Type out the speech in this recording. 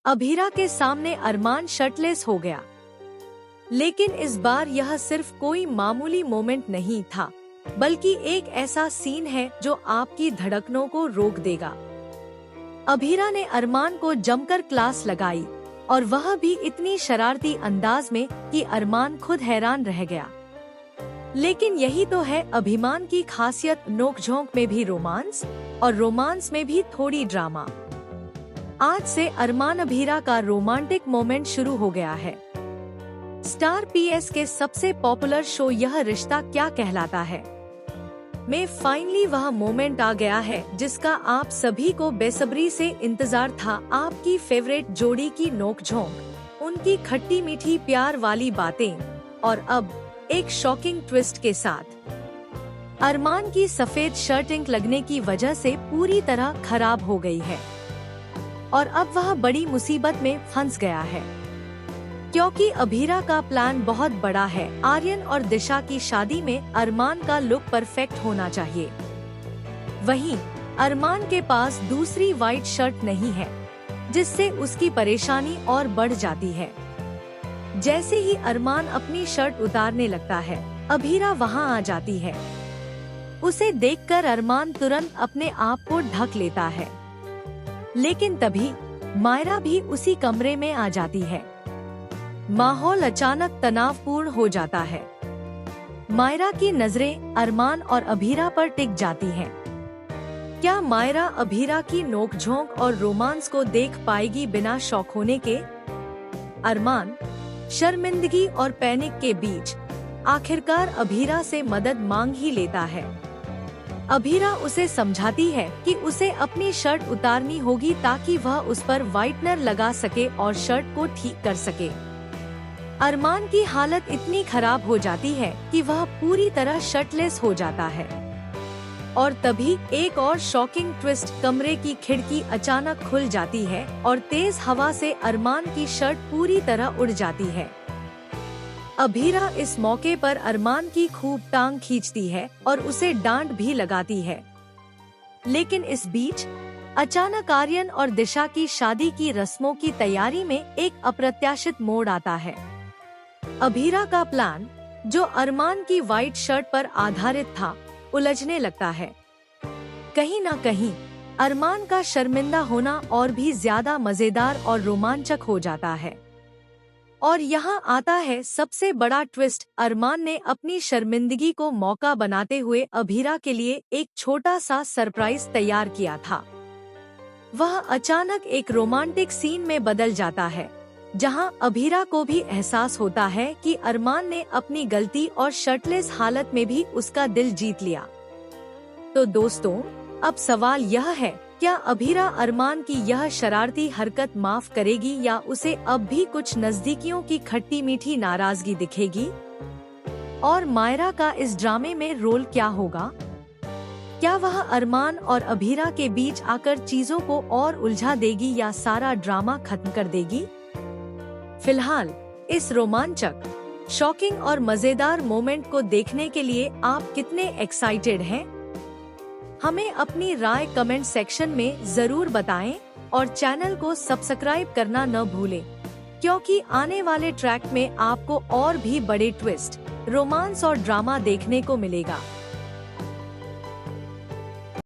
अभीरा के सामने अरमान शर्टलेस हो गया। लेकिन इस बार यह सिर्फ कोई मामूली मोमेंट नहीं था, बल्कि एक ऐसा सीन है जो आपकी धड़कनों को रोक देगा। अभीरा ने अरमान को जमकर क्लास लगाई, और वह भी इतनी शरारती अंदाज में कि अरमान खुद हैरान रह गया। लेकिन यही तो है अभिमान की खासियत, नोकझोंक में भी रोमांस और रोमांस में भी थोड़ी ड्रामा। आज से अरमान अभीरा का रोमांटिक मोमेंट शुरू हो गया है। स्टार पीएस के सबसे पॉपुलर शो यह रिश्ता क्या कहलाता है में फाइनली वह मोमेंट आ गया है जिसका आप सभी को बेसब्री से इंतजार था। आपकी फेवरेट जोड़ी की नोकझोंक, उनकी खट्टी मीठी प्यार वाली बातें, और अब एक शॉकिंग ट्विस्ट के साथ अरमान की सफेद शर्ट इंक लगने की वजह से पूरी तरह खराब हो गई है, और अब वह बड़ी मुसीबत में फंस गया है। क्योंकि अभीरा का प्लान बहुत बड़ा है। आर्यन और दिशा की शादी में अरमान का लुक परफेक्ट होना चाहिए। वहीं अरमान के पास दूसरी वाइट शर्ट नहीं है, जिससे उसकी परेशानी और बढ़ जाती है। जैसे ही अरमान अपनी शर्ट उतारने लगता है, अभीरा वहां आ जाती है। उसे देखकर अरमान तुरंत अपने आप को ढक लेता है। लेकिन तभी मायरा भी उसी कमरे में आ जाती है। माहौल अचानक तनावपूर्ण हो जाता है। मायरा की नजरें अरमान और अभीरा पर टिक जाती हैं। क्या मायरा अभीरा की नोकझोंक और रोमांस को देख पाएगी बिना शॉक होने के? अरमान शर्मिंदगी और पैनिक के बीच आखिरकार अभीरा से मदद मांग ही लेता है। अभीरा उसे समझाती है कि उसे अपनी शर्ट उतारनी होगी ताकि वह उस पर व्हाइटनर लगा सके और शर्ट को ठीक कर सके। अरमान की हालत इतनी खराब हो जाती है कि वह पूरी तरह शर्टलेस हो जाता है। और तभी एक और शॉकिंग ट्विस्ट, कमरे की खिड़की अचानक खुल जाती है और तेज हवा से अरमान की शर्ट पूरी तरह उड़ जाती है। अभीरा इस मौके पर अरमान की खूब टांग खींचती है और उसे डांट भी लगाती है। लेकिन इस बीच अचानक आर्यन और दिशा की शादी की रस्मों की तैयारी में एक अप्रत्याशित मोड़ आता है। अभीरा का प्लान, जो अरमान की वाइट शर्ट पर आधारित था, उलझने लगता है। कहीं न कहीं अरमान का शर्मिंदा होना और भी ज्यादा मजेदार और रोमांचक हो जाता है। और यहाँ आता है सबसे बड़ा ट्विस्ट। अरमान ने अपनी शर्मिंदगी को मौका बनाते हुए अभीरा के लिए एक छोटा सा सरप्राइज तैयार किया था। वह अचानक एक रोमांटिक सीन में बदल जाता है, जहां अभीरा को भी एहसास होता है कि अरमान ने अपनी गलती और शर्टलेस हालत में भी उसका दिल जीत लिया। तो दोस्तों, अब सवाल यह है, क्या अभीरा अरमान की यह शरारती हरकत माफ करेगी या उसे अब भी कुछ नजदीकियों की खट्टी मीठी नाराजगी दिखेगी? और मायरा का इस ड्रामे में रोल क्या होगा? क्या वह अरमान और अभीरा के बीच आकर चीजों को और उलझा देगी या सारा ड्रामा खत्म कर देगी? फिलहाल इस रोमांचक, शॉकिंग और मजेदार मोमेंट को देखने के लिए आप कितने एक्साइटेड हैं? हमें अपनी राय कमेंट सेक्शन में जरूर बताएं और चैनल को सब्सक्राइब करना न भूलें, क्योंकि आने वाले ट्रैक में आपको और भी बड़े ट्विस्ट, रोमांस और ड्रामा देखने को मिलेगा।